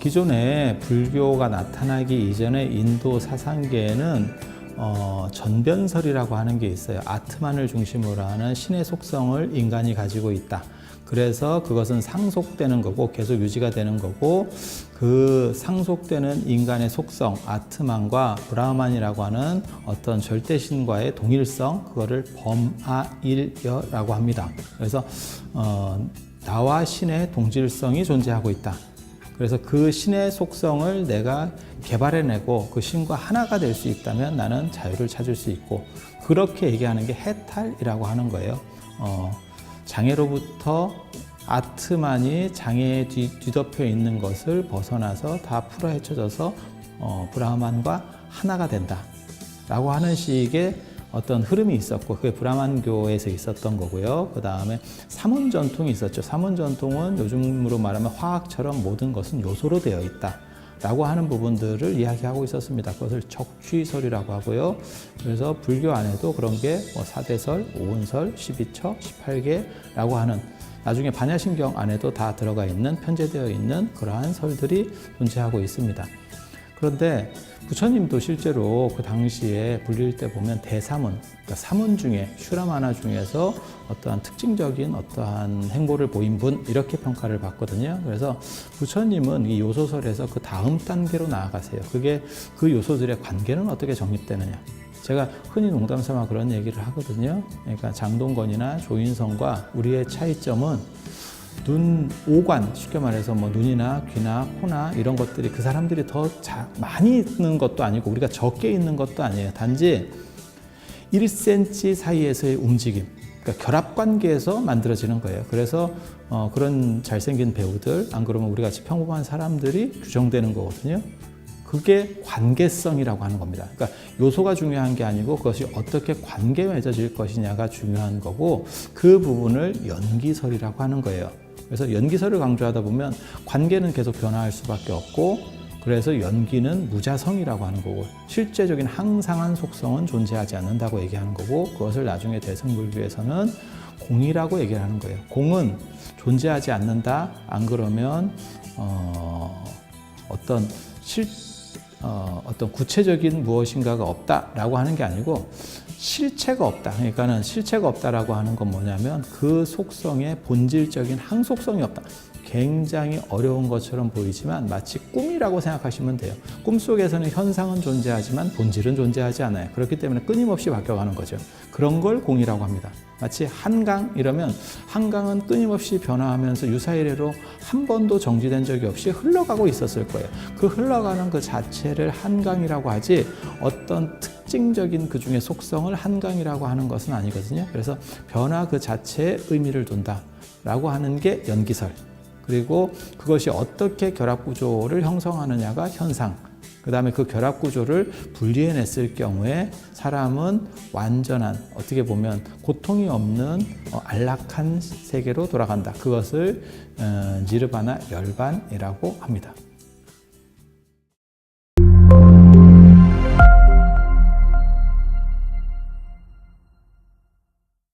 기존에 불교가 나타나기 이전에 인도 사상계에는 전변설이라고 하는 게 있어요. 아트만을 중심으로 하는 신의 속성을 인간이 가지고 있다. 그래서 그것은 상속되는 거고 계속 유지가 되는 거고, 그 상속되는 인간의 속성 아트만과 브라흐만이라고 하는 어떤 절대신과의 동일성, 그거를 범아일여라고 합니다. 그래서 나와 신의 동질성이 존재하고 있다. 그래서 그 신의 속성을 내가 개발해내고 그 신과 하나가 될 수 있다면 나는 자유를 찾을 수 있고, 그렇게 얘기하는 게 해탈이라고 하는 거예요. 장애로부터 아트만이 장애에 뒤덮여 있는 것을 벗어나서 다 풀어헤쳐져서 브라흐만과 하나가 된다 라고 하는 식의 어떤 흐름이 있었고, 그게 브라만교에서 있었던 거고요. 그 다음에 사문 전통이 있었죠. 사문 전통은 요즘으로 말하면 화학처럼 모든 것은 요소로 되어 있다 라고 하는 부분들을 이야기하고 있었습니다. 그것을 적취설이라고 하고요. 그래서 불교 안에도 그런 게 사대설, 오은설, 12처, 18개라고 하는, 나중에 반야심경 안에도 다 들어가 있는, 편제되어 있는 그러한 설들이 존재하고 있습니다. 그런데 부처님도 실제로 그 당시에 불릴 때 보면 대사문, 그러니까 사문 중에 슈라마나 중에서 어떠한 특징적인 어떠한 행보를 보인 분, 이렇게 평가를 받거든요. 그래서 부처님은 이 요소설에서 그 다음 단계로 나아가세요. 그게 그 요소들의 관계는 어떻게 정립되느냐. 제가 흔히 농담삼아 그런 얘기를 하거든요. 그러니까 장동건이나 조인성과 우리의 차이점은 눈, 오관, 쉽게 말해서 뭐 눈이나 귀나 코나 이런 것들이 그 사람들이 더 많이 있는 것도 아니고 우리가 적게 있는 것도 아니에요. 단지 1cm 사이에서의 움직임, 그러니까 결합 관계에서 만들어지는 거예요. 그래서 그런 잘생긴 배우들, 안 그러면 우리 같이 평범한 사람들이 규정되는 거거든요. 그게 관계성이라고 하는 겁니다. 그러니까 요소가 중요한 게 아니고 그것이 어떻게 관계 맺어질 것이냐가 중요한 거고, 그 부분을 연기설이라고 하는 거예요. 그래서 연기설을 강조하다 보면 관계는 계속 변화할 수밖에 없고, 그래서 연기는 무자성이라고 하는 거고, 실제적인 항상한 속성은 존재하지 않는다고 얘기하는 거고, 그것을 나중에 대승불교에서는 공이라고 얘기를 하는 거예요. 공은 존재하지 않는다. 안 그러면 어떤 구체적인 무엇인가가 없다라고 하는 게 아니고 실체가 없다. 그러니까는 실체가 없다라고 하는 건 뭐냐면 그 속성의 본질적인 항속성이 없다. 굉장히 어려운 것처럼 보이지만 마치 꿈이라고 생각하시면 돼요. 꿈속에서는 현상은 존재하지만 본질은 존재하지 않아요. 그렇기 때문에 끊임없이 바뀌어가는 거죠. 그런 걸 공이라고 합니다. 마치 한강 이러면 한강은 끊임없이 변화하면서 유사이래로 한 번도 정지된 적이 없이 흘러가고 있었을 거예요. 그 흘러가는 그 자체를 한강이라고 하지 어떤 특징적인 그 중에 속성을 한강이라고 하는 것은 아니거든요. 그래서 변화 그 자체에 의미를 둔다라고 하는 게 연기설. 그리고 그것이 어떻게 결합구조를 형성하느냐가 현상. 그 다음에 그 결합구조를 분리해냈을 경우에 사람은 완전한, 어떻게 보면 고통이 없는 안락한 세계로 돌아간다. 그것을 니르바나 열반이라고 합니다.